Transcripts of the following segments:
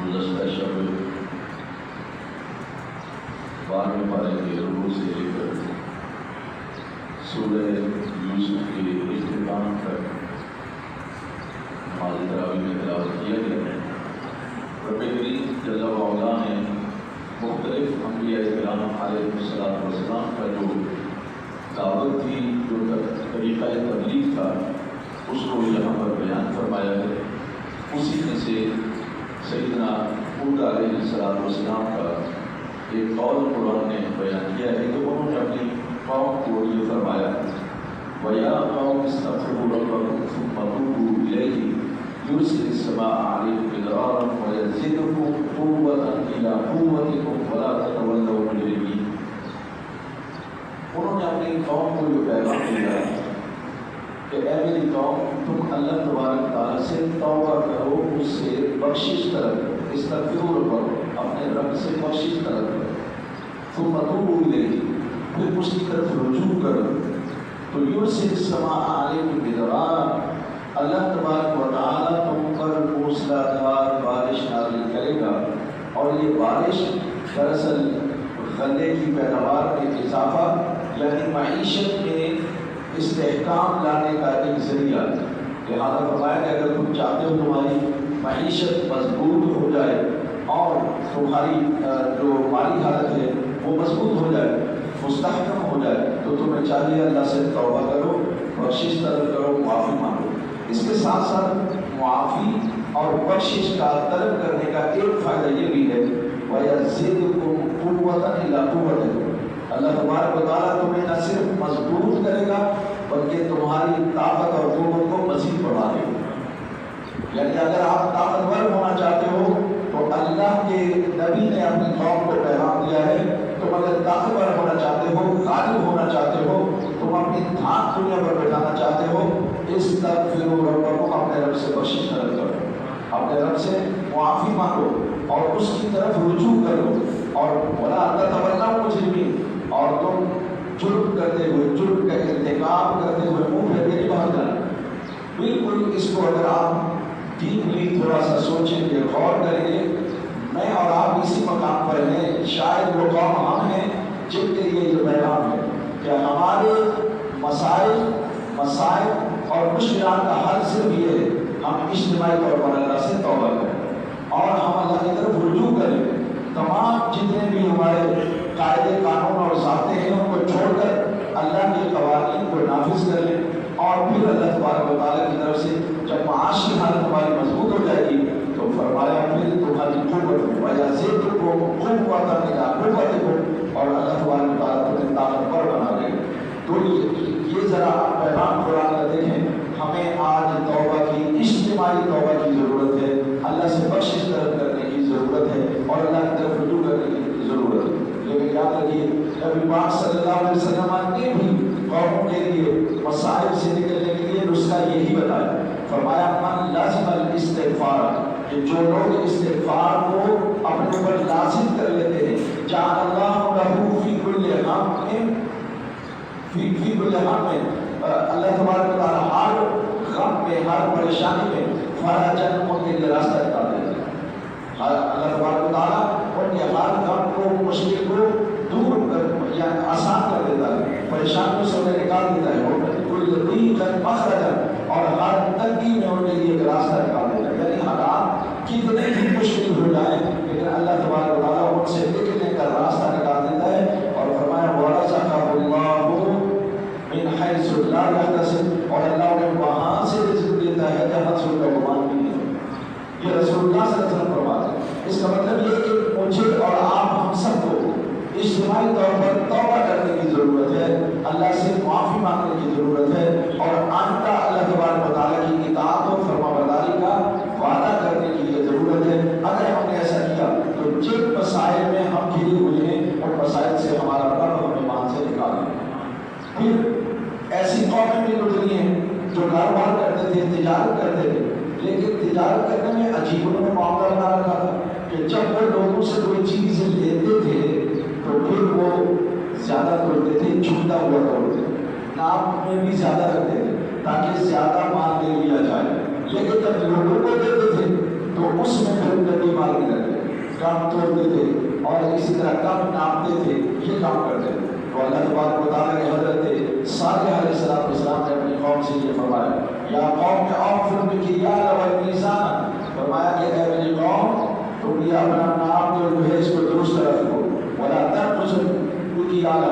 گزشتہ شب 12ویں پارے کے رکوع سے لے کر سورہ یوسف کے اختتام تک نماز تراویح میں تلاوت کیا گیا ہے۔ رب کریم جل وعلا نے مختلف انبیاء کرام علیہ السلام کا جو دعوت تھی، جو طریقہ تبلیغ تھا، اس کو یہاں پر بیان فرمایا ہے۔ اسی میں سے سیدنا ہود علیہ السلام کا ایک قول قرآن نے بیان کیا ہے کہ انہوں نے اپنی قوم کو یہ فرمایا، وَيَا قَوْمِ اسْتَغْفِرُوا رَبَّكُمْ ثُمَّ تُوبُوا إِلَيْهِ يُرْسِلِ السَّمَاءَ عَلَيْكُمْ مِدْرَارًا وَيَزِدْكُمْ قُوَّةً إِلَىٰ قُوَّتِكُمْ وَلَا تَتَوَلَّوْا مُجْرِمِينَ۔ انہوں نے اپنی قوم کو یہ پیغام دیا کہ اے میری قوم، تم اللہ تبارک تعالیٰ سے توبہ کرو، اس سے بخشش طلب کرو، استغفروا ربکم، اپنے رب سے بخشش طلب کرو، ثم توبوا الیہ، پھر اس کی طرف رجوع کرو، تو یرسل السماء علیکم مدرارا، اللہ تبارک و تعالیٰ تم پر موسلا دھار بارش نازل کرے گا، اور یہ بارش دراصل غلے کی پیداوار میں اضافہ یعنی معیشت میں استحکام لانے کا ایک ذریعہ ہے۔ لہٰذا فرمایا کہ اگر تم چاہتے ہو تمہاری معیشت مضبوط ہو جائے اور تمہاری جو مالی حالت ہے وہ مضبوط ہو جائے، مستحکم ہو جائے، تو تمہیں چاہیے اللہ سے توبہ کرو، بخشش طلب کرو، معافی مانگو۔ اس کے ساتھ ساتھ معافی اور بخشش کا طلب کرنے کا ایک فائدہ یہ بھی ہے، وَيَزِدْكُمْ قُوَّةً إِلَىٰ قُوَّتِكُمْ، اللہ تبارک و تعالیٰ تمہیں نہ صرف مضبوط کرے گا بلکہ تمہاری طاقت اور قوت کو مزید بڑھا دے گا۔ یعنی اگر آپ طاقتور ہونا چاہتے ہو تو اللہ کے نبی نے اپنی قوم کو پیغام دیا ہے، تم اگر طاقتور ہونا چاہتے ہو، غالب ہونا چاہتے ہو، تم اپنی دھانت دنیا پر بیٹھانا چاہتے ہو، استغفروا ربکم، اپنے رب سے بخشش طلب کرو، اپنے رب سے معافی مانگو اور اس کی طرف رجوع کرو، اور وَلَا تَتَوَلَّوْا مُجْرِمِينَ، اور تم جرم کرتے ہوئے، جرم کا ارتکاب کرتے ہوئے منہ پھیر کے نہیں بھاگ جانا۔ بالکل اس کو اگر آپ ڈیپلی تھوڑا سا سوچیں گے، غور کریں گے، میں اور آپ اسی مقام پر ہیں، شاید وہ قوم ہم ہیں جن کے لیے یہ پیغام ہے کہ ہمارے مسائل اور مشکلات کا حل صرف یہ ہے، ہم اجتماعی طور پر اللہ سے توبہ کریں اور ہم اللہ کی طرف رجوع کریں، تمام جتنے بھی ہمارے قاعدے قانون اور ضابطے ہیں ان کو چھوڑ کر اللہ کے قوانین کو نافذ کر لیں، اور پھر اللہ تبارک و تعالیٰ کی طرف سے جب معاشی حالت ہماری مضبوط ہو جائے گی تو فرمایا پھر تمہاری قوت وَيَزِدْكُمْ قُوَّةً إِلَىٰ قُوَّتِكُمْ، اور اللہ تبارک و تعالیٰ تمہیں طاقتور بنا دے گا۔ تو یہ ذرا پیغام قرآن کا دیکھیں، ہمیں آج توبہ کی، اجتماعی توبہ کی ضرورت ہے، اللہ سے بخشش طلب کرنے کی ضرورت ہے اور اللہ کی طرف رجوع کرنے کی ضرورت ہے۔ لیکن یاد رکھیے نبی پاک صلی اللہ علیہ وسلم نے بھی قوموں کے لیے مسائل سے نکلنے کے لیے نسخہ یہی بتایا، فرمایا من لازم الاستغفار، کہ جو لوگ استغفار کو اپنے پر لازم کر لیتے ہیں، جعل اللہ لہ فی کل ہم فی کل ہم، اللہ تبارک و تعالیٰ ہر غم میں، ہر پریشانی میں فرجاً ان کے لیے راستہ نکال دیتا ہے۔ اللہ تبارک و تعالیٰ ان کے ہر غم کو، مشکل کو دور کر یا آسان کر دیتا ہے، پریشانیوں سے انہیں نکال دیتا ہے، اور کل ضیق مخرجا، اور ہر تنگی میں ان کے لیے ایک راستہ نکال دیتا ہے۔ یعنی حالات کتنے بھی مشکل ہو جائیں لیکن اللہ تبارک و تعالیٰ ان سے نکلنے کا راستہ نکال دیتا ہے، اور فرمایا وَرَزَقَهُ اللَّهُ مِنْ حَيْثُ لَا يَحْتَسِبُ، اور اللہ انہیں وہاں سے رزق دیتا ہے جہاں سے ان کا گمان بھی نہیں ہے۔ یہ رسول اللہ صلی اللہ علیہ وسلم فرماتے ہیں۔ اس کا مطلب یہ کہ مجھے اور آپ ہم سب کو اجتماعی طور پر توبہ کرنے کی ضرورت ہے، اللہ سے معافی مانگنے کی ضرورت ہے، اور آئندہ اللہ تبارک و تعالیٰ کی اطاعت و فرما برداری کا وعدہ کرنے کی یہ ضرورت ہے۔ اگر ہم نے ایسا کیا تو جن مسائل میں ہم گھرے ہوئے ہیں ان مسائل سے ہمارا رب ہمیں مان سے نکالے۔ پھر ایسی قومیں بھی گزری ہیں جو کاروبار کرتے تھے، تجارت کرتے تھے، لیکن تجارت کرنے میں عجیب انہوں نے معاملہ بنا رکھا تھا کہ جب وہ لوگوں سے کوئی چیز لیتے تھے تو پھر وہ زیادہ توڑتے تھے، چھوٹا ہوا توڑتے تھے، نام میں بھی زیادہ رکھتے تھے تاکہ زیادہ مال لے لیا جائے، لیکن جب لوگوں کو دیتے تھے تو اس میں پھر کمی مال نہیں رکھتے ذرا کم ناپتے تھے، یہ کام کرتے تھے۔ تو اللہ تبارک و تعالیٰ کے حضرت صالح علیہ السلام نے اپنی قوم سے یہ فرمایا، یا قوم اوفوا بالکیال والمیزان، فرمایا کہ اے میری قوم تم یہ اپنا ناپ جو ہے اس کو درست رکھو، ولا تنقصوا الکیال،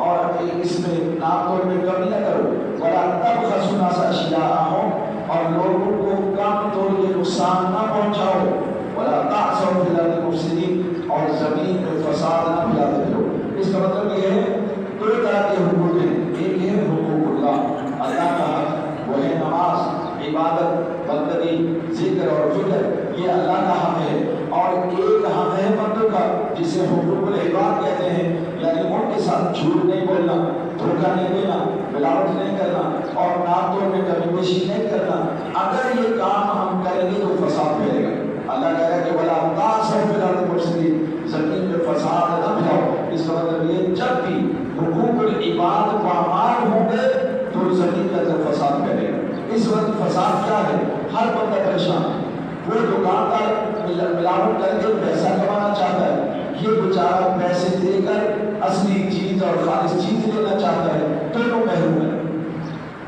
اور اس میں ناپ توڑ میں کمی نہ کرو، ولا تبخسوا الناس اشیاءهم، اور لوگوں کو کم توڑ کے نقصان نہ پہنچاؤ، ولا تعثوا فی الارض مفسدین، اور زمین میں فساد نہ پھیلاتے پھرو۔ اس کا مطلب یہ ہے دو طرح کے حقوق ہیں، ایک ہے حقوق اللہ، اللہ کا حق وہ ہے نماز، عبادت، بندگی، ذکر اور فکر، یہ اللہ کا حق ہے، اور ایک حق ہے بندوں کا جسے حقوق العباد کہتے ہیں، یعنی ان کے ساتھ جھوٹ نہیں بولنا، دھوکہ نہیں دینا، ملاوٹ نہیں کرنا، اور ناپ توڑ میں کمی بیشی نہیں کرنا۔ اگر یہ کام ہم کریں گے تو فساد پھیلے گا۔ اللہ کہہ رہا ہے کہ ولا تعثوا فی الارض مفسدین، زمین میں فساد نہ پھیلاؤ۔ اس کا مطلب یہ جب بھی حقوق العباد پامال ہوں گے تو زمین کا اندر فساد پھیلے گا۔ اس وقت فساد کیا ہے؟ ہر بندہ پریشان ہے، وہ دکاندار ملاوٹ کر کے پیسہ کمانا چاہتا ہے، یہ بیچارہ پیسے دے کر اصلی چیز اور خالص چیز لینا چاہتا ہے، دونوں محروم ہیں۔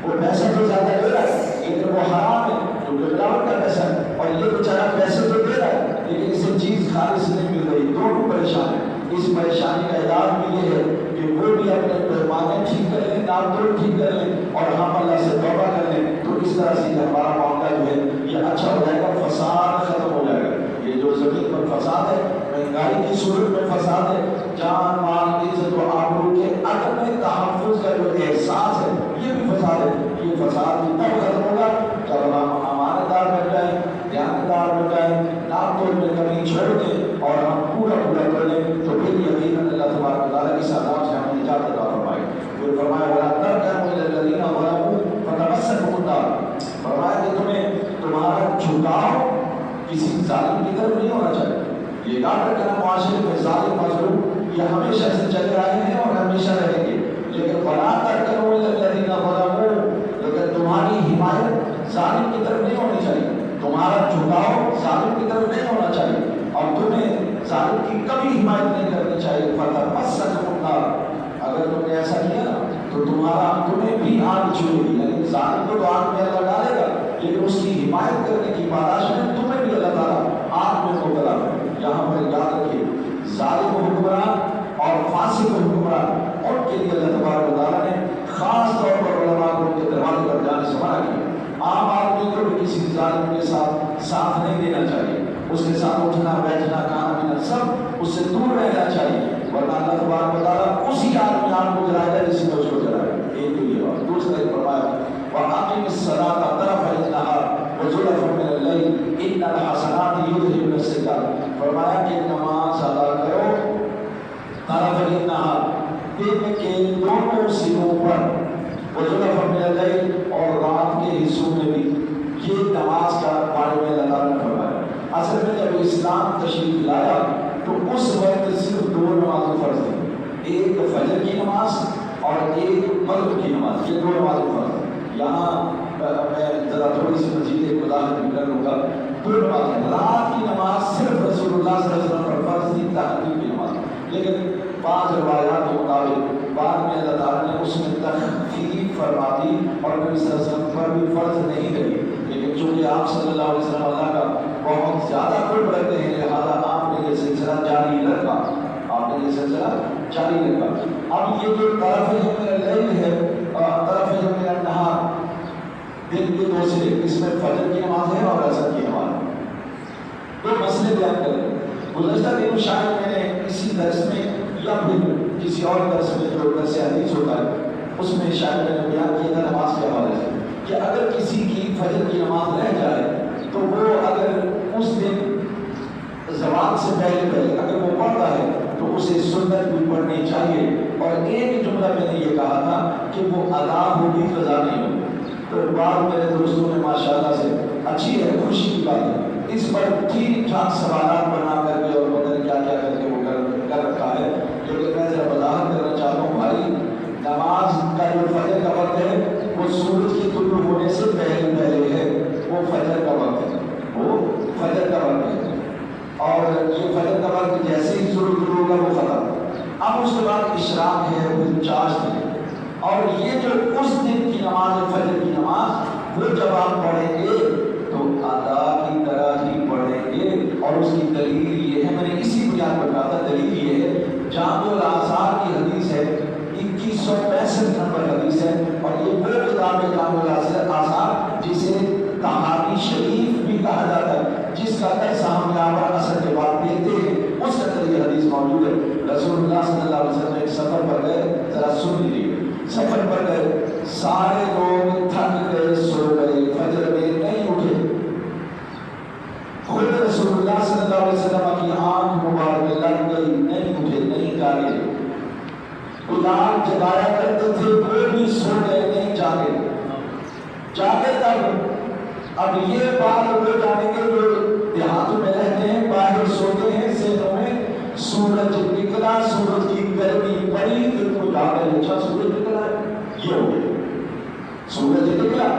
وہ پیسہ تو زیادہ لے رہا ہے لیکن وہ حرام ہے کیونکہ ملاوٹ کا پیسہ ہے، اور یہ بیچارہ پیسے تو دے رہا ہے لیکن اسے چیز خالص نہیں مل رہی، دونوں پریشان ہیں۔ اس پریشانی کا علاج بھی یہ ہے کہ وہ بھی اپنے پیمانے ٹھیک کر لیں، ناپ توڑ ٹھیک کر لیں، اور ہم اللہ سے توبہ کر لیں، تو اس طرح سے ہمارا معاملہ جو ہے یہ اچھا ہو جائے گا، فساد ختم ہو جائے گا۔ یہ جو زمین پر فساد ہے، مہنگائی کی صورت میں فساد ہے، جان مال عزت و آبرو کے عدم تحفظ کا جو احساس ہے یہ بھی فساد ہے۔ یہ فساد بھی تب ختم ہوگا جب ہم امانت دار بن جائیں، دیانتدار بن جائیں، ناپ توڑ میں کمی چھوڑ دیں اور ہم پورا کر لیں، تو پھر یقیناً اللہ تبارک و تعالیٰ اس عذاب سے ہمیں نجات عطا فرمائے۔ پھر فرمایا وَلَا تَرْكَنُوا إِلَى الَّذِينَ ظَلَمُوا فَتَمَسَّكُمُ النَّارُ، فرمایا کہ تمہارا جھکاؤ کسی ظالم کی طرف نہیں ہونا چاہیے۔ یہ یاد رکھنا معاشرے میں ظالم مظلوم یہ ہمیشہ سے چلے آئے ہیں اور ہمیشہ رہیں گے، لیکن وَلَا تَرْكَنُوا إِلَى الَّذِينَ ظَلَمُوا، لیکن تمہاری حمایت ظالم کی طرف نہیں ہونی چاہیے، تمہارا جھکاؤ ظالم کی طرف نہیں ہونا چاہیے، اور تمہیں ظالم کی کبھی حمایت نہیں کرنی چاہیے۔ فَتَمَسَّكُمُ النَّارُ، اگر تم نے ایسا کیا نا تو تمہیں بھی آگ چھوئے گی، یعنی ظالم کو تو آگ میں اللہ ڈالے گا لیکن اس کی حمایت کرنے کی پاداش میں تمہیں بھی اللہ تعالیٰ آگ میں مبتلا کرے۔ یہاں پر یاد رکھیے ظالم حکمران اور فاسق حکمران ان کے لیے اللہ تبارک و تعالیٰ نے خاص طور پر علماء کو ان کے دروازے پر جانے سے منع کیا۔ عام آدمی کو بھی کسی ظالم کے ساتھ نہیں دینا چاہیے، اس کے ساتھ اٹھنا بیٹھنا کھانا پینا سب اس سے دور رہنا چاہیے، ورنہ اللہ تبارک و تعالیٰ اسی آدمی آگ کو جلائے گا جس نے اس کو جلائے گا۔ ایک تو یہ بات، دوسرا یہ فرمایا وَأَقِمِ الصَّلَاةَ طَرَفَيِ النَّهَارِ وَزُلَفًا مِنَ اللَّيْلِ إِنَّ الْحَسَنَاتِ يُذْهِبْنَ السَّيِّئَاتِ، فرمایا کہ نماز ادا کرو طرفَيِ النَّهَارِ، دن کے دونوں سروں پر، وَزُلَفًا مِنَ اللَّيْلِ اور رات کے حصوں میں بھی، یہ نماز کا بارے میں اللہ تعالیٰ نے فرمایا۔ اصل میں جب اسلام تشریف لایا تو اس وقت صرف دو نمازیں فرض تھیں، ایک فجر کی نماز اور ایک مغرب کی نماز، یہ دو نمازیں فرض تھیں۔ یہاں میں ذرا تھوڑی سی مزید ایک وضاحت بھی کر لوں گا۔ دو نمازیں، رات کی نماز صرف رسول اللہ صلی اللہ علیہ وسلم پر فرض تھی، تہجد کی نماز، لیکن بعض روایات کے مطابق بعد میں اللہ تعالیٰ نے اس میں تخفیف فرما دی اور نبی صلی اللہ علیہ وسلم پر بھی فرض نہیں کری، لیکن چونکہ آپ صلی اللہ علیہ وسلم اللہ کا بہت زیادہ قرب رکھتے ہیں لہٰذا آپ نے یہ سلسلہ جاری رکھا، آپ نے یہ سلسلہ جاری رکھا۔ اب یہ جو طرف من اللیل ہے، طرف من النہار، دن کے دو سرے، اس میں فجر کی نماز ہے اور عصر کی نماز ہے۔ دو مسئلے بیان کریں۔ گزشتہ دنوں شاید میں نے اسی درس میں یا پھر کسی اور درس میں جو درس حدیث ہوتا ہے اس میں شاید میں نے بیان کیا تھا نماز کے حوالے سے کہ اگر کسی کی فجر کی نماز رہ جائے تو وہ اگر اس دن زوال سے پہلے اگر وہ پڑھتا ہے تو اسے سنت بھی پڑھنی چاہیے، اور ایک جملہ میں نے یہ کہا تھا کہ وہ ادا ہوگی قضا نہیں ہوگی۔ تو بعض میرے دوستوں نے ماشاءاللہ سے اچھی ہے، خوشی کی بات ہے، اس پر ٹھیک ٹھاک سوالات بنا کر کے اور پتہ نہیں کیا کیا کر کے وہ کر رکھا ہے، لیکن میں ذرا وضاحت کرنا چاہتا ہوں بھائی، نماز کا جو فجر کا وقت ہے وہ سورج کے طلوع ہونے سے پہلے ہے، وہ فجر کا وقت ہے، وہ فجر کا وقت ہے، اور یہ فجر کا وقت جیسے ہی شروع ہوگا وہ ختم، اب اس کے بعد اشراق ہے، پھر چاشت ہے، اور یہ جو اس دن کی نماز ہے فجر کی نماز، وہ جب آپ پڑھیں گے تو ادا کی طرح ہی پڑھیں گے، اور اس کی دلیل یہ ہے، میں نے اسی بنیاد پر کہا تھا، دلیل یہ ہے جامع الاثار کی حدیث ہے 2165 نمبر حدیث ہے، اور یہ وہ کتاب ہے جامع الاثار جسے تحاوی شریف بھی کہا جاتا ہے، جس کا درس ہم یہاں پر اثر کے بعد دیتے ہیں، اس کے اندر یہ حدیث موجود ہے۔ رسول اللہ صلی اللہ علیہ وسلم ایک سفر پر گئے، ذرا سن لیجیے، سفر پر گئے، سارے لوگ تھک گئے، سو گئے، فجر میں نہیں اٹھے، خود رسول اللہ صلی اللہ علیہ وسلم کی آنکھ مبارک لگ گئی، نہیں اٹھے، نہیں جاگے، بلال جگایا کرتے تھے، وہ بھی سو گئے، نہیں جاگے، جاگے تب اب یہ بات وہ جانیں گے جو دیہاتوں میں رہتے ہیں، باہر سوتے ہیں، ذہنوں میں سورج نکلا، سورج کی گرمی پڑی، پھر وہ جاگے، اچھا سورج نکلا ہے، یہ ہو گیا، سورج نکلا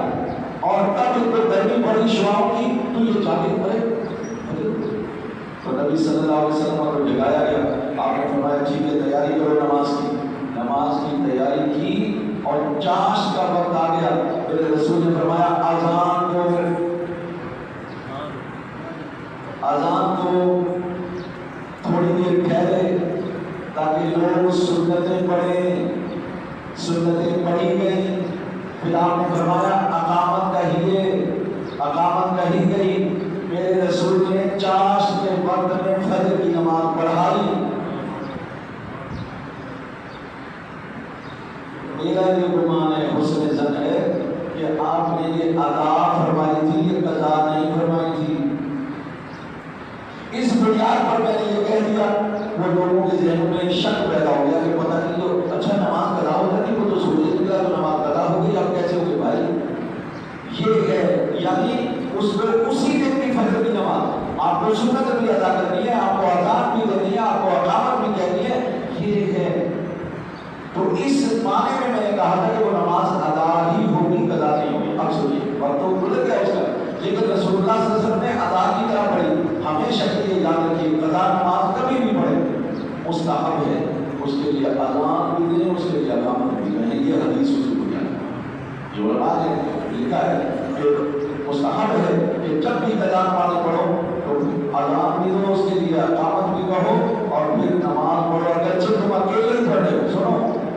اور تب ان کو گرمی پڑی شعاؤں کی، تو یہ جاگے پڑے، تو نبی صلی اللہ علیہ وسلم کو جگایا گیا، آپ نے فرمایا ٹھیک ہے تیاری کرو نماز کی، نماز کی تیاری کی، اور چاشت کا وقت آ گیا، میرے رسول نے فرمایا اذان کو، اذان کو تھوڑی دیر ٹھہرے تاکہ لوگ سنتیں پڑھیں، سنتیں پڑھی گئی، پھر آپ نے فرمایا اقامت کہیے، اقامت کہی گئی، میرے رسول نے چاشت کے وقت میں فجر کی نماز پڑھائی۔ میرا یہ گمان ہے، حسن ظن ہے کہ آپ نے یہ ادا فرمائی تھی، یہ قضا نہیں فرمائی تھی، اس بنیاد پر میں نے یہ کہہ دیا، وہ لوگوں کے ذہنوں میں شک پیدا ہو گیا کہ پتہ نہیں تو اچھا نماز قضا ہو جاتی، وہ تو سورج نکلا تو نماز قضا ہو گئی، اب کیسے ہو گئی بھائی؟ یہ ہے یعنی اس میں اسی دن کی فجر کی نماز، آپ کو سنت بھی ادا کرنی ہے، آپ کو اذان بھی دینی ہے، آپ کو اقامت بھی کہنی ہے، یہ ہے۔ تو اس معنی میں میں نے کہا تھا کہ وہ نماز ادا ہی ہوگی، قضا نہیں ہوگی۔ اب سنیے وقت تو گزر گیا اس کا، لیکن رسول اللہ صلی اللہ علیہ وسلم نے ادا کی طرح پڑھی، ہمیشہ کے لیے یاد رکھیے قضا نماز کبھی بھی پڑھے مستحب ہے، اس کے لیے اذان بھی دیں، اس کے لیے اقامت بھی دیں، یہ حدیث اس کی بنیاد جو علماء نے لکھا ہے کہ مستحب ہے کہ جب بھی قضا نماز پڑھو تو اذان بھی دو، اس کے لیے اقامت بھی کہو، اور پھر نماز پڑھو، اگرچہ تم اکیلے ہی پڑھ رہے ہو، سنو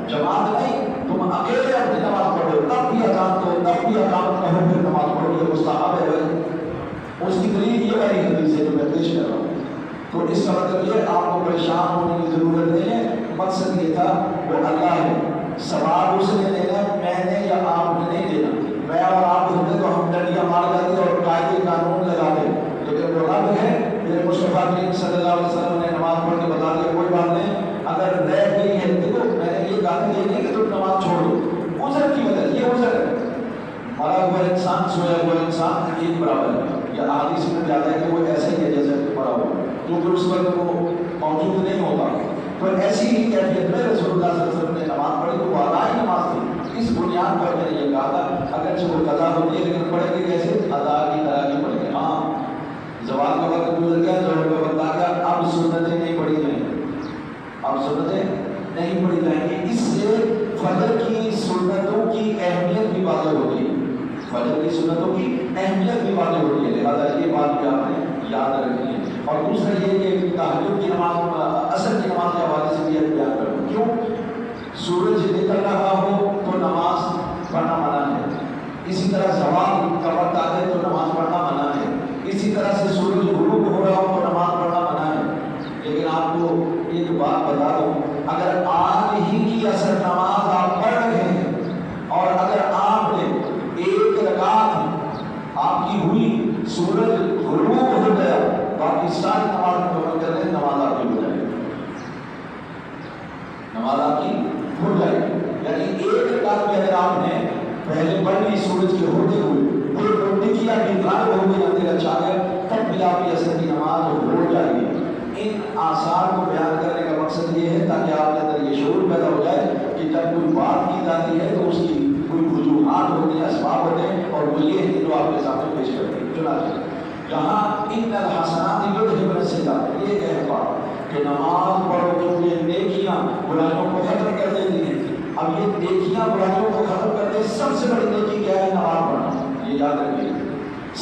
جماعت نہیں، تم اکیلے اپنی نماز پڑھو، تب بھی اذان دو، تب بھی اقامت کہو، پھر نماز پڑھو، یہ مستحب ہے بھائی۔ اس کی دلیل یہ والی حدیث ہے جو میں پیش کر رہا ہوں۔ تو اس کا مطلب یہ آپ کو پریشان ہونے کی ضرورت نہیں ہے، مقصد یہ تھا وہ اللہ ہے، ثواب اس نے دینا، میں نے یا آپ نے نہیں دینا، میں اور آپ ہوتے تو ہم ڈنڈیاں مار جاتے اور قاعدے قانون لگاتے، لیکن وہ رب ہے، میرے مصطفیٰ کریم صلی اللہ علیہ وسلم نے نماز پڑھ کے بتا دیا کوئی بات نہیں، اگر رہ گئی ہے دیکھو میں نے یہ کہا یہ نہیں کہ تم نماز چھوڑ دو، عذر کی وجہ یہ عذر ہے، مرا ہوا انسان سویا ہوا انسان ایک برابر ہے، یا حدیث میں جاتا ہے کہ وہ ایسا ہی ہے جیسے کہ مرا ہوا، کیونکہ اس وقت وہ موجود نہیں ہوتا، تو ایسی ہی کیفیت میں رسول اللہ صلی اللہ علیہ وسلم نے نماز پڑھی تو وہ ادا ہی نماز تھی۔ اس بنیاد پر میں نے یہ کہا تھا اگرچہ وہ قضا ہوتی ہے لیکن پڑھیں گے کیسے؟ ادا کی طرح کی پڑھیں گے۔ ہاں زوال کا وقت گزر گیا، ظہر کا وقت آ گیا، اب سنتیں نہیں پڑھی جائیں گی، اب سنتیں نہیں پڑھی جائیں گی، اس سے فجر کی سنتوں کی اہمیت بھی واضح ہوتی ہے، فجر کی سنتوں کی اہمیت بھی واضح ہوتی ہے، لہٰذا یہ بات بھی آپ نے یاد رکھنی ہے۔ اور دوسرا یہ کہ تہجد کی نماز، عصر کی نماز کے حوالے سے بھی بیان کروں، کیوں؟ سورج نکل رہا ہو تو نماز پڑھنا منع ہے، اسی طرح زوال کا وقت آ جائے تو نماز پڑھنا منع ہے، اسی طرح سے سورج غروب ہو رہا ہو تو نماز پڑھنا منع ہے۔ لیکن آپ کو ایک بات بتا دوں، اگر آج ہی کی عصر نماز آپ پڑھ رہے ہیں اور اگر آپ نے ایک رکعت آپ کی ہوئی، سورج غروب ہو گیا، باقی ساری نماز مکمل کر لیں، نماز آپ کی ہو جائے گی، نماز آپ کی ہو جائے گی۔ یعنی ایک رکعت میں اگر آپ نے پہلے پڑھ لی سورج کے ہوتے ہوئے، پھر روٹی کیا بھی غائب ہو گئی، اندھیرا چھا گیا، تب بھی آپ کی عصر کی نماز ہو جائے گی۔ ان آثار کو بیان کرنے کا مقصد یہ ہے تاکہ آپ کے اندر یہ شعور پیدا ہو جائے کہ جب کوئی بات کی جاتی ہے تو اس کی کوئی وجوہات ہوتے ہیں، اسباب ہوتے ہیں، اور وہ یہ ہے جو آپ کے سامنے پیش کرتے ہیں۔ چنانچہ یہاں ان الحسنات یذھبن السیئات جاتے یہ کہتا کہ نماز پڑھو کیونکہ نیکیاں برائیوں کو ختم کر دیتی ہیں. اب یہ نیکیاں برائیوں کو ختم کرتے ہیں. سب سے بڑی نیکی کیا ہے؟ نماز پڑھنا. یہ یاد رکھیے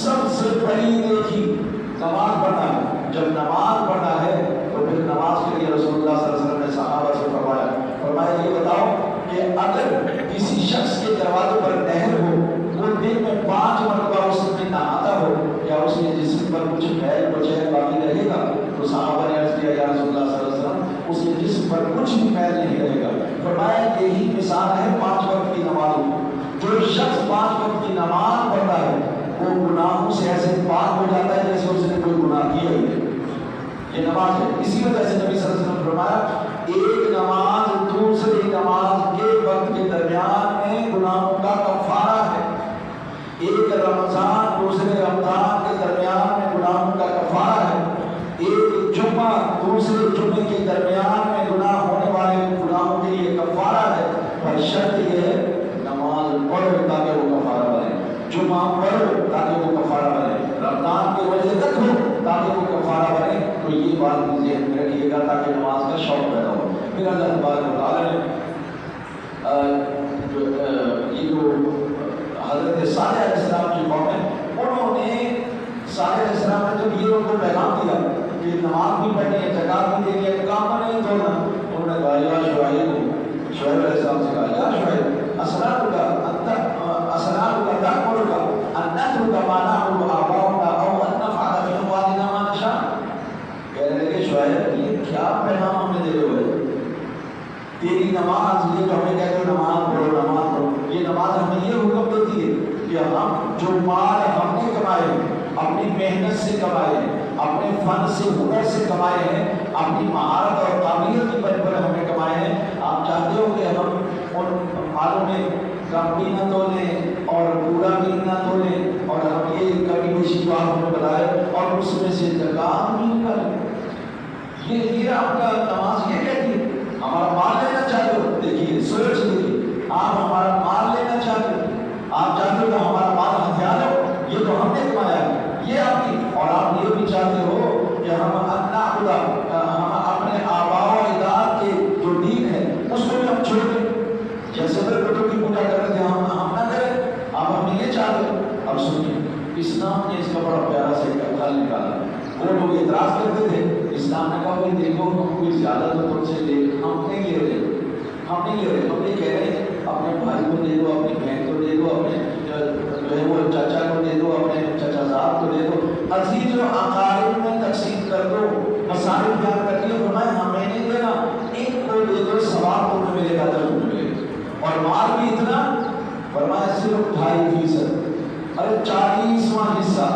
سب سے بڑی نیکی نماز پڑھنا ہے. جب نماز پڑھنا ہے تو پھر نماز کے لیے رسول اللہ صلی اللہ علیہ وسلم نے صحابہ سے فرمایا یہ بتاؤ کہ اگر کسی شخص کے دروازے پر نہر ہو وہ دن میں 5 مرتبہ اس میں نہاتا ہو یا اس کے جسم پر کچھ میل کچھ باقی رہے گا؟ تو صحابہ نے عرض کیا یا رسول اللہ صلی اللہ علیہ وسلم اس کے جسم پر کچھ بھی میل نہیں رہے گا. فرمایا یہی مثال ہے 5 وقت کی نماز. جو شخص 5 وقت کی نماز پڑھتا ہے وہ گناہوں سے ایسے پاک ہو جاتا ہے جیسے اس نے کوئی گناہ کیا ہی نہیں. یہ نماز ہے. اسی وجہ سے نبی صلی اللہ علیہ وسلم نے فرمایا ایک نماز دوسری نماز کے وقت کے درمیان میں گناہوں کا کفارہ ہے. ایک رمضان دوسرے رمضان کے درمیان میں گناہوں کا کفارہ ہے. ایک جمعہ دوسرے جمعے کے درمیان میں گناہ ہونے والے گناہوں کے لیے کفارہ ہے. پر شرط یہ ہے نماز پڑھو تاکہ وہ کفارہ بنے. جمعہ پڑھو تاکہ وہ کفارہ بنے. رمضان کے روزے رکھو تاکہ وہ کفارہ بنے. تو یہ بات ذہن میں رکھیے گا تاکہ نماز کا شوق پیدا ہو. پھر اللہ تبارک و تعالیٰ نے یہ جو حضرت صالح علیہ السلام کی قوم ہے انہوں نے صالح علیہ السلام نے جب یہ ان کو پیغام دیا کہ نماز بھی پڑھنی ہے زکات بھی دینی ہے کام پر نہیں چھوڑنا. انہوں نے کہا یا شعیب علیہ السلام سے کہا یا شعیب اسرارک تأمرک ان نترک ما نعبد آباؤنا او ان نفعل فی اموالنا ما نشاء. کہنے لگے شعیب یہ کیا پیغام ہمیں دے رہے ہو؟ تیری نماز یہ تو ہمیں کہتے ہو نماز پڑھو نماز پڑھو. یہ نماز ہمیں یہ حکم دیتی ہے کہ ہم جو مال ہم نے کمائے ہیں اپنی محنت سے کمائے ہیں اپنے فن سے ہنر سے کمائے ہیں اپنی مہارت اور قابلیت کی بل پر ہم نے کمائے ہیں. آپ چاہتے ہو کہ ہم ان مالوں میں کم بھی نہ تولیں اور پورا بھی نہ تولیں اور ہم یہ کبھی بیشی جو آپ ہمیں بتائے اور اس میں سے زکات بھی کریں. یہ آپ کا نماز یہ کہتی ہے. ہمارا مال لینا چاہتے ہو دیکھیے سوچ دیکھیے آپ ہمارا مال لینا چاہتے ہو آپ چاہتے ہو کہ ہمارا مال ہتھیار ہو یہ تو ہم نے کمایا ہے یہ آپ کی. اور آپ یہ بھی چاہتے ہو کہ ہم ہم اپنے آباء و اجداد کے جو دین ہے اس کو بھی ہم چھوڑ دیں. جیسے بتوں کی پوجا کر رہے تھے ہم نہ کریں. آپ ہم یہ چاہتے ہو. اب سنیے اسلام نے اس کا بڑا پیارا سے حل نکالا. وہ لوگ اعتراض کرتے تھے. اسلام نے کہا کہ دیکھو کوئی زیادہ تو تم سے لے ہم نہیں لے رہے ہم یہ کہہ رہے ہیں اپنے بھائی کو دے دو اپنی بہن کو دے دو اپنے جو ہے وہ چچا کو دے دو اپنے چچا صاحب کو دے دو عزیز و اقارب میں تقسیم کر دو. مسائل بیان کر کے فرمایا ہمیں نہیں دینا ان کو دے دو ثواب تمہیں ملے گا اجر ملے گا. اور مال بھی اتنا فرمایا صرف 2.5%. ارے 40واں حصہ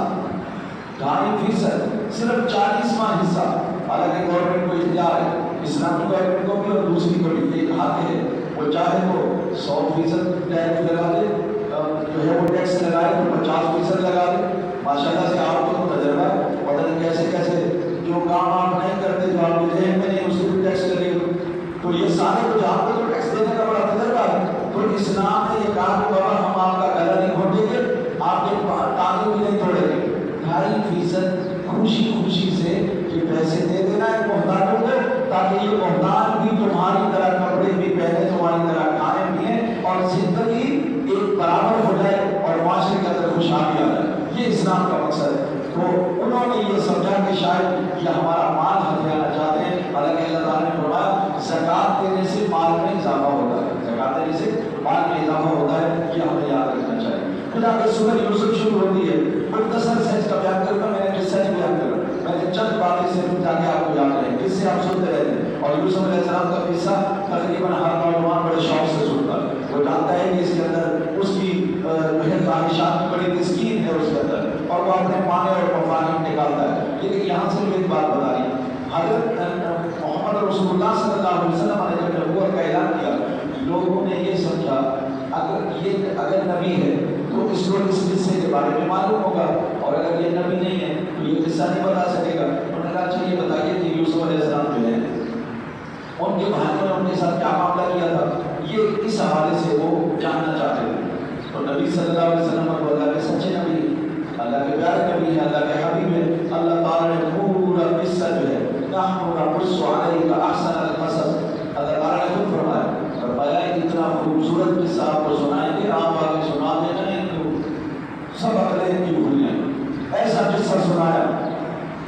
2.5% صرف 40واں حصہ. حالانکہ گورنمنٹ کو اختیار ہے اسلامی گورنمنٹ کو بھی اور دوسری کو بھی ایک حق ہے وہ چاہے تو 100% ٹیکس لگا دے جو ہے وہ ٹیکس لگائے تو 50% لگا دے. ماشاءاللہ سے آپ کو تجربہ ہے پتہ نہیں کیسے کیسے جو کام آپ نہیں کرتے جو آپ کے ذہن میں نہیں اس کو بھی ٹیکس لگے گا. تو یہ سارے کچھ آپ کو تو ٹیکس دینے کا بڑا تجربہ ہے. تو اسلام نے یہ کہا کہ بابا ہم آپ کا گلا نہیں گھونٹیں گے آپ کے ٹانگیں بھی نہیں توڑیں گے. 2.5% خوشی سے یہ پیسے دے دینا ہے محتاجوں کو تاکہ یہ محتاج بھی تمہاری طرح کپڑے بھی پہنے تمہاری طرح کھانے پیئیں اور زندگی ایک برابر ہو جائے اور معاشرے کے اندر خوشحالی آ جائے. یہ اسلام کا مقصد ہے. تو انہوں نے یہ سمجھا کہ شاید یہ ہمارا مال ہتھیانا چاہتے ہیں. حالانکہ اللہ تعالیٰ نے فرمایا زکات دینے سے مال میں اضافہ ہوتا ہے. زکات دینے سے مال میں اضافہ ہوتا ہے. یہ ہمیں یاد رکھنا چاہیے. پھر آگے سورہ یوسف شروع ہوتی ہے. مختصر سے اس کا بیان کروں گا. میں نے قصہ نہیں بیان کروں میں نے چند باتیں صرف تاکہ آپ کو یاد رہے قصے آپ سنتے رہتے ہیں. اور یوسف علیہ السلام کا قصہ تقریباً ہر نوجوان بڑے شوق سے سنتا ہے. وہ جانتا ہے کہ اس کے اندر اس کی خواہشات کی بڑی تسکین ہے اس کے اندر اور وہ اپنے معنی اور مفاہیم نکالتا ہے. لیکن یہاں سے ایک بات بتا رہی حضرت محمد رسول اللہ صلی اللہ علیہ وسلم نے جب نبوت کا اعلان کیا لوگوں نے یہ سمجھا اگر نبی ہے تو اس کو اس قصے کے بارے میں معلوم ہوگا اور اگر یہ نبی نہیں ہے تو یہ قصہ نہیں بتا سکے گا. انہوں نے کہا اچھا یہ بتائیے کہ یوسف علیہ السلام جو ہے ان کے بھائیوں نے ان کے ساتھ کیا معاملہ کیا تھا یہ اس حوالے سے وہ جاننا چاہتے تھے. تو نبی صلی اللہ علیہ وسلم کو اللہ کے سچے نبی اللہ کے پیارے نبی ہے اللہ کے حبیب ہے. اللہ تعالیٰ نے پورا قصہ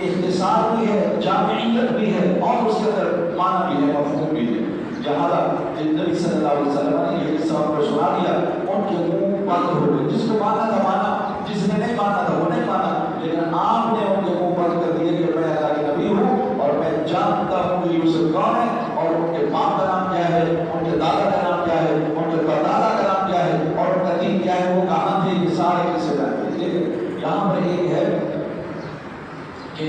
اختصار بھی ہے، جامعیت بھی ہے، اور اس کے اندر معنی بھی ہے، مفہوم بھی ہے۔ لہٰذا نبی صلی اللہ علیہ وسلم نے یہ قصہ کو سنا دیا، ان کے منہ بند ہو گئے۔ جس کو مانا تھا مانا، جس نے نہیں مانا تھا وہ نہیں مانا، لیکن آپ نے ان کے منہ بند کر دیے کہ میں اللہ کے نبی ہوں اور میں جانتا ہوں کہ یوسف کون ہے، اور ان کے باپ کا نام کیا ہے، ان کے دادا کا نام کیا ہے، ان کے پردادا کا نام کیا ہے، اور ان کا دین کیا ہے، وہ کہاں تھے، یہ سارے قصے جانتے ہیں۔ لیکن یہاں پر ایک ہے کہ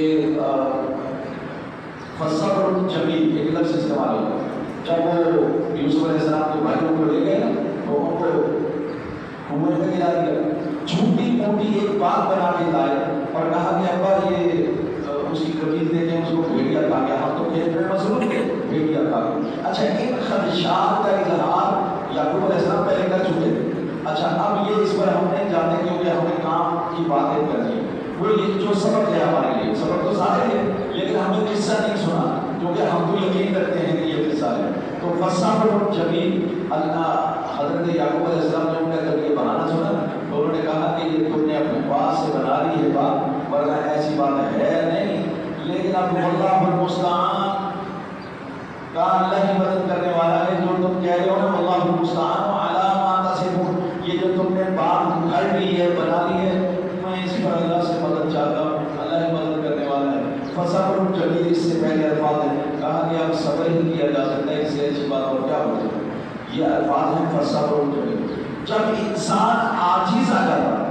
فصبر جمیل ایک لفظ استعمال ہوگا۔ جب وہ یوسف علیہ السلام کے بھائیوں کو لے گئے تو ان کو کنویں میں گرا دیا، چھوٹی موٹی ایک بات بنا کے لائے اور کہا کہ ابا یہ اس کی قمیض دیکھیں، اس کو بھیڑیا کھا گیا، ہم تو کھیت میں مصروف تھے، بھیڑیا کھا گیا۔ اچھا ان خدشات کا اظہار یعقوب علیہ السلام پہلے کر چکے تھے۔ اچھا اب یہ اس پر ہم نہیں جانتے کیونکہ ہمیں کام کی باتیں کرنی ہے، وہ یہ جو سبق ہے ہمارے لیے، سبق تو سارے ہیں لیکن ہمیں قصہ نہیں سنا کیونکہ ہم تو یقین کرتے ہیں کہ یہ قصہ ہے۔ تو فصبر جمیل، اللہ حضرت یعقوب علیہ السلام نے ان کا جب یہ بہانا سنا تو انہوں نے کہا کہ یہ تم نے اپنے پاس سے بنا لی ہے بات، ورنہ ایسی بات ہے نہیں، لیکن اب اللہ المستعان کا اللہ ہی مدد کرنے والا ہے۔ جو تم کہہ رہے ہو نا اللہ المستعان علی ما تصفون، یہ جو تم نے بات گھڑ لی ہے، بنا لی ہے، میں اس پر اللہ سے مدد چاہتا ہوں، اللہ ہی مدد کرنے والا ہے۔ فصبر جمیل اس سے پہلے الفاظ ہے، کہا کہ اب صبر ہی کیا جا سکتا ہے، اس سے اچھی بات اور کیا ہوتی ہے۔ یہ الفاظ ہیں فصبر جمیل۔ جب انسان عاجز آ جاتا ہے،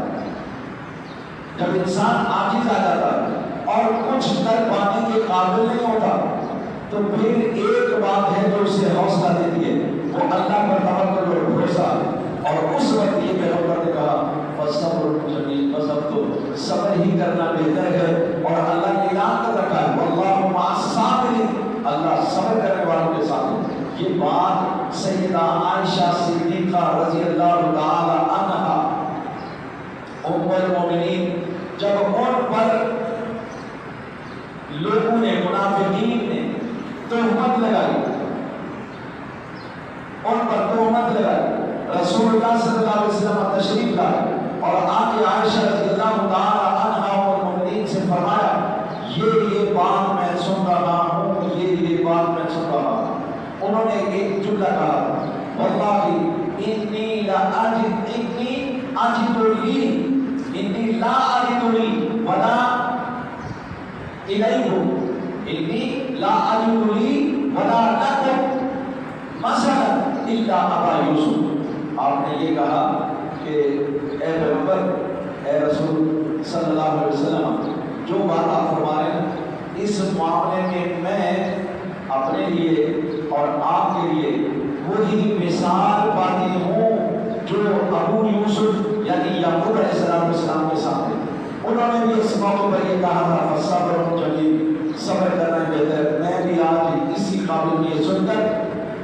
جب انسان عاجز آ جاتا ہے اور کچھ کر پانے کے قابل نہیں ہوتا تو پھر ایک بات ہے جو اسے حوصلہ دیتی ہے، وہ اللہ پر توکل اور بھروسہ، اور اس وقت یہ پیغمبر نے کہا فصبر جمیل، بس اب تو صبر ہی کرنا بہتر ہے، اور اللہ نے اعلان کر رکھا ہے واللہ مع الصابرین، اللہ صبر کرنے والوں کے ساتھ ہے۔ یہ بات سیدہ عائشہ صدیقہ رضی اللہ تعالی عنہا ام المؤمنین، جب ان پر لوگوں نے، منافقین نے تہمت لگائی، ان پر تہمت لگائی، رسول اللہ صلی اللہ علیہ وسلم تشریف لائے اور آ کے عائشہ رضی اللہ تعالی عنہا ام المؤمنین سے فرمایا یہ بات میں سن رہا ہوں، یہ بات میں سن رہا ہوں۔ انہوں نے ایک جملہ کہا واللہ انی لا اجد لی ولا الیکم، انی لا اجد لی ولا لکم مثلا الا ابا یوسف۔ آپ نے یہ کہا کہ اے پیغمبر، اے رسول صلی اللہ علیہ وسلم، جو بات آپ فرما رہے ہیں اس معاملے میں اپنے لیے اور آپ کے لیے وہی مثال پاتی ہوں جو ابو یوسف یعنی یعقوب علیہ السلام کے ساتھ ہے۔ انہوں نے بھی اس موقع پر یہ کہا تھا فصبر جمیل، صبر کرنا بہتر۔ میں بھی آج اسی قابل یہ سن کر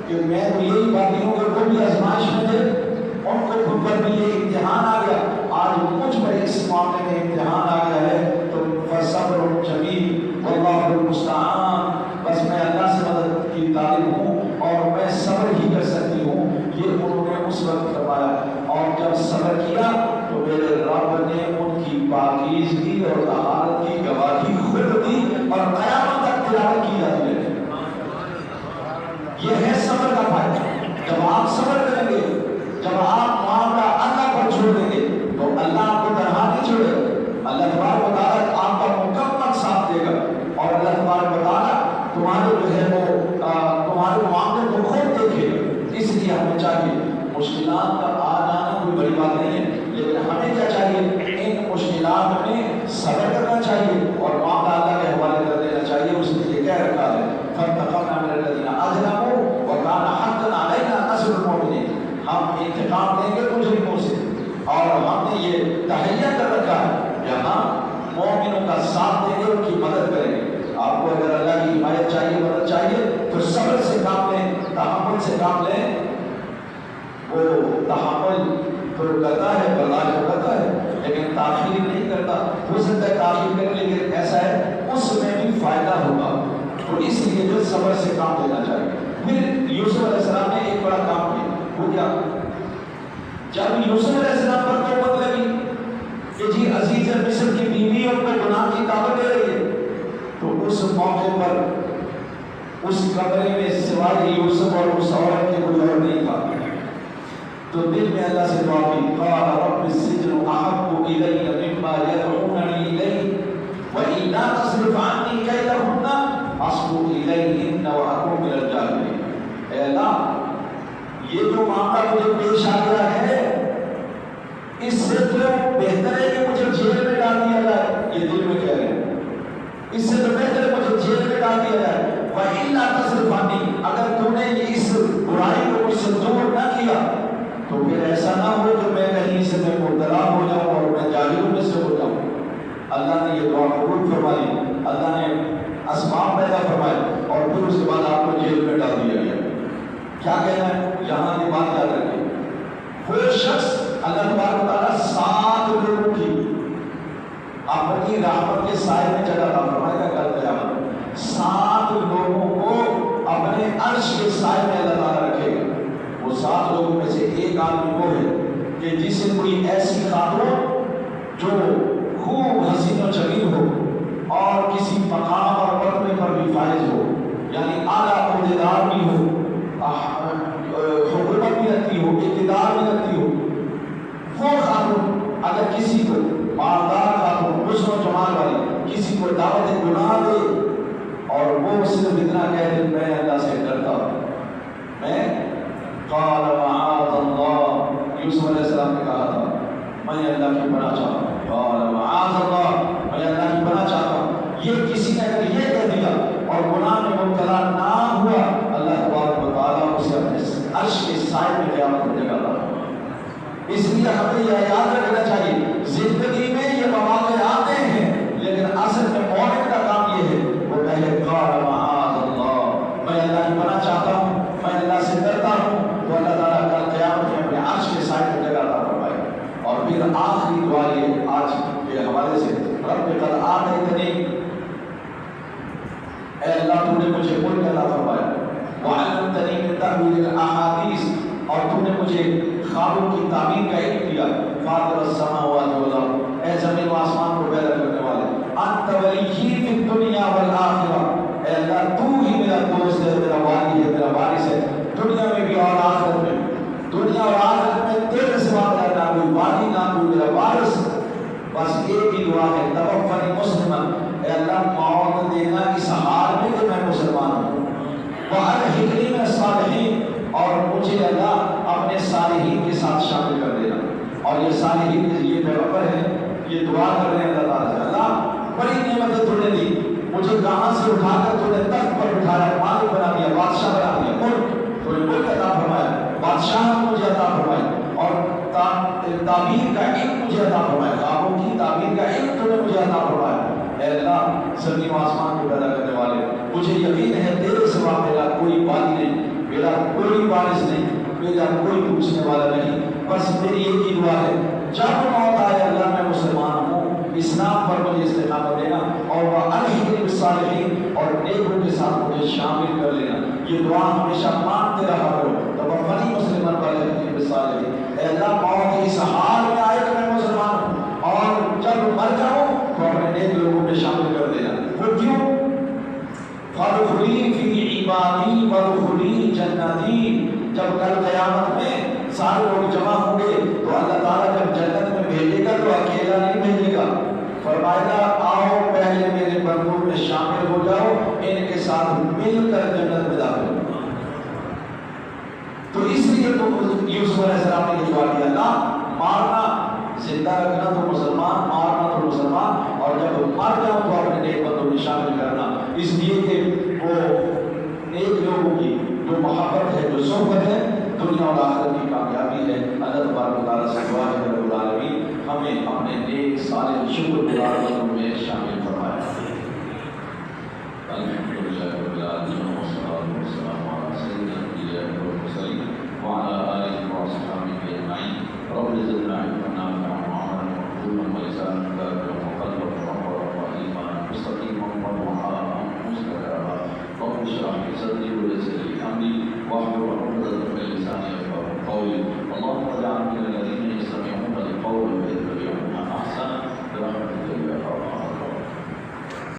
کہ میں تو یہی باتی ہوں کہ وہ بھی آزمائش میں تھے، ان کو خود پر بھی یہ امتحان آ گیا، آج مجھ پر اس معاملے میں امتحان آ گیا ہے، تو فصبر جمیل واللہ المستعان، بس میں اللہ سے مدد کی طالب ہوں اور میں صبر ہی کر سکتی ہوں۔ یہ انہوں نے اس وقت فرمایا، اور جب صبر کیا تو میرے رب نے ان کی پاکیزگی اور طہارت کی گواہی خود دی اور قیامت تک تلاوت کی جاتی ہے۔ یہ ہے صبر کا فائدہ۔ جب آپ صبر کریں گے، جب آپ معاملہ اللہ پر چھوڑ دیں گے تو اللہ آپ کو تنہا نہیں چھوڑے گا، اللہ تبارک و تعالیٰ آپ کا مکمل ساتھ دے گا، اور اللہ تبارک و تعالیٰ تمہارے جو ہے وہ تمہارے معاملے کو خود دیکھے گا۔ اس لیے ہمیں چاہیے، مشکلات کا آ جانا کوئی بڑی بات نہیں ہے، لیکن ہمیں کیا چاہیے، ان مشکلات میں صبر کرنا چاہیے اور معاملہ اللہ کے حوالے کر دینا چاہیے۔ اس نے یہ کہہ رکھا ہے فانتقمنا من الذین اجرموا وکان حقا علینا نصر المؤمنین، ہم انتقام دیں گے مجرموں سے، اور ہم نے یہ تہیہ کر رکھا ہے کہ ہم مومنوں کا ساتھ دیں گے، ان کی مدد کریں گے۔ آپ کو اگر اللہ کی حمایت چاہیے، مدد چاہیے تو صبر سے کام لیں، تحمل سے کام لیں۔ وہ تحمل تو کرتا ہے، برداشت کرتا ہے، لیکن تاخیر نہیں کرتا۔ ہو سکتا ہے تاخیر کرے لیکن ایسا ہے اس میں بھی فائدہ ہوگا، تو اس لیے جو صبر سے کام لینا چاہیے۔ پھر یوسف علیہ السلام نے ایک بڑا کام کیا، وہ کیا؟ جب یوسف علیہ السلام پر تہمت لگی کہ جی عزیز مصر کی بیوی ان کو گناہ کی دعوت دے رہی ہے، موقع پر اس کمرے میں سوائے یوسف اور اس عورت کے کوئی اور نہیں تھا. تو دل میں اللہ سے دعا کی قال رب السجن احب الی مما يدعوننی الیہ والا تصرف عنی کیدہن اصب الیہن واکون من الجاہلین. اے اللہ یہ جو معاملہ مجھے پیش آ گیا ہے اس سے تو بہتر ہے کہ مجھے جیل میں ڈال دیا جائے. یہ دل میں کہہ رہے ہیں اس سے تو بہتر ہے مجھے جیل میں ڈال دیا جائے. وَإِلَّا تَصْرِفْ اگر تم نے اس برائی کو مجھ سے دور نہ کیا تو پھر ایسا نہ ہو کہ میں کہیں سے میں مبتلا ہو جاؤں اور میں جاہلوں میں سے ہو جاؤں. اللہ نے یہ دعا قبول فرمائی, اللہ نے اسباب پیدا فرمائے اور پھر اس کے بعد آپ کو جیل میں ڈال دیا گیا. کیا کہنا ہے یہاں کی بات یاد رکھیں. وہ شخص اللہ تبارک و تعالیٰ 7 لوگوں کی اپنی رحمت کے سائے میں جگہ عطا فرمائے گا کل قیامت. 7 لوگوں کو اپنے عرش کے سائے میں اللہ تعالیٰ رکھے گا. وہ 7 لوگوں میں سے ایک آدمی وہ ہے کہ جسے کوئی ایسی خاتون جو خوب حسین و جمیل ہو اور کسی مقام اور مرتبے پر بھی فائز ہو, یعنی اعلیٰ عہدیدار بھی ہو, حکومت بھی رکھتی ہو, اقتدار بھی رکھتی ہو, وہ خاتون اگر کسی کو مالدار خاتون حسن و جمال والی کسی کو دعوت گناہ دے اور وہ صرف اتنا کہہ دے میں اللہ سے ڈرتا ہوں, میں قال معاذ اللہ, یوسف علیہ السلام نے کہا تھا میں اللہ کی پناہ چاہتا ہوں, قال معاذ اللہ میں اللہ کی پناہ چاہتا ہوں. یہ کسی نے اگر یہ کہہ دیا اور گناہ میں مبتلا نہ ہوا اللہ تبارک و تعالیٰ اسے اپنے عرش کے سائے میں قیامت میں جگہ لاتا. اس لیے ہمیں یہ یاد رکھنا چاہیے زندگی میں یہ مواقع آتے ہیں لیکن اصل میں مومن کا کام یہ ہے وہ پہلے قال معاذ اللہ میں اللہ کی پناہ چاہتا ہوں, میں اللہ سے ڈرتا ہوں, تو اللہ تعالیٰ کل قیامت میں اپنے عرش کے سائے میں جگہ عطا فرمائے. اور پھر آخری دعا یہ آج کے حوالے سے رب قد آتیتنی, اے اللہ تو نے مجھے ملک عطا فرمایا, وعلمتنی من تأویل الاحادیث اور تو نے مجھے خوابوں کی تعبیر کا علم دیا, فاطر السماوات والارض اے زمین و آسمان کو پیدا کرنے والے, انت ولی فی الدنیا والآخرہ اے اللہ تو ہی میرا دوست ہے, میرا والی ہے, میرا وارث ہے دنیا میں بھی اور آخرت میں. دنیا اور آخرت میں تیرے سوا میرا نہ کوئی والی نہ کوئی میرا وارث. بس ایک ہی دعا ہے توفنی مسلمن, اے اللہ موت دینا اس حال میں کہ میں مسلمان ہوں, والحقنی من الصالحین اور مجھے اللہ اپنے صالحین کے ساتھ شامل کر دینا. اور یہ صالحین کے یہ پیغمبر ہیں, یہ دعا کر رہے ہیں اللہ تعالیٰ سے, اللہ بڑی نعمتیں تو نے دی, مجھے کہاں سے اٹھا کر تو نے تخت پر بٹھایا, مالک بنا دیا, بادشاہ بنا دیا, ملک تو نے ملک عطا فرمایا, بادشاہ مجھے عطا فرمایا, اور تعبیر کا علم مجھے عطا فرمایا, خوابوں کی تعبیر کا علم تو نے مجھے عطا فرمایا. اے اللہ زمین و آسمان کو پیدا کرنے والے, مجھے یقین ہے تیرے سوا میرا کوئی والی نہیں, میرا کوئی وارث نہیں, میرا کوئی پوچھنے والا نہیں. بس میری ایک ہی دعا ہے جب موت آئے اللہ میں مسلمان ہوں, اسلام پر مجھے استقامت دینا اور والحقنی بالصالحین اور نیکوں کے ساتھ مجھے شامل کر لینا. یہ دعا ہمیشہ مانتے رہا کرو, توفنی مسلمان والحقنی بالصالحین. اے اللہ موت اس حال میں آئے کہ میں مسلمان ہوں اور جب مر جاؤں تو اپنے نیک لوگوں میں شامل کر دینا. وہ کیوں؟ فادخلی فی عبادی وادخلی جنتی. جب کل قیامت میں سارے لوگ جمع ہوں گے تو اللہ تعالیٰ جب جنت میں بھیجے گا تو اکیلا نہیں بھیجے گا, فرمائے گا آؤ پہلے میرے بندوں میں شامل ہو جاؤ, ان کے ساتھ مل کر جنت میں داخل ہو. تو اس لیے تو یوسف علیہ السلام نے یہ دعا کیا, اللہ مارنا زندہ رکھنا تو مسلمان, مارنا تو مسلمان, اور جب مر جاؤ تو اپنے نیک بندوں میں شامل کرنا. اس لیے کہ وہ نیک لوگوں کی جو محبت ہے, جو صحبت ہے, دنیا اور آخرت کی کامیابی ہے. اللہ تبارک و تعالیٰ سے دعا ہے رب العالمین ہمیں اپنے نیک صالح شکر گزار بندوں میں شامل فرمائے. الحمدللہ رب العالمین والصلاۃ والسلام علی سیدنا الانبیاء والمرسلین وعلی آلہ وصحبہ اجمعین. رب زدنا علما نافعا وعملا مقبولا ولسانا ذاکرا وقلبا طاهرا وایمانا مستقیما ودعاء مستجابا. رب اشرح لي صدري ويسر لي امري واحلل عقدة من لساني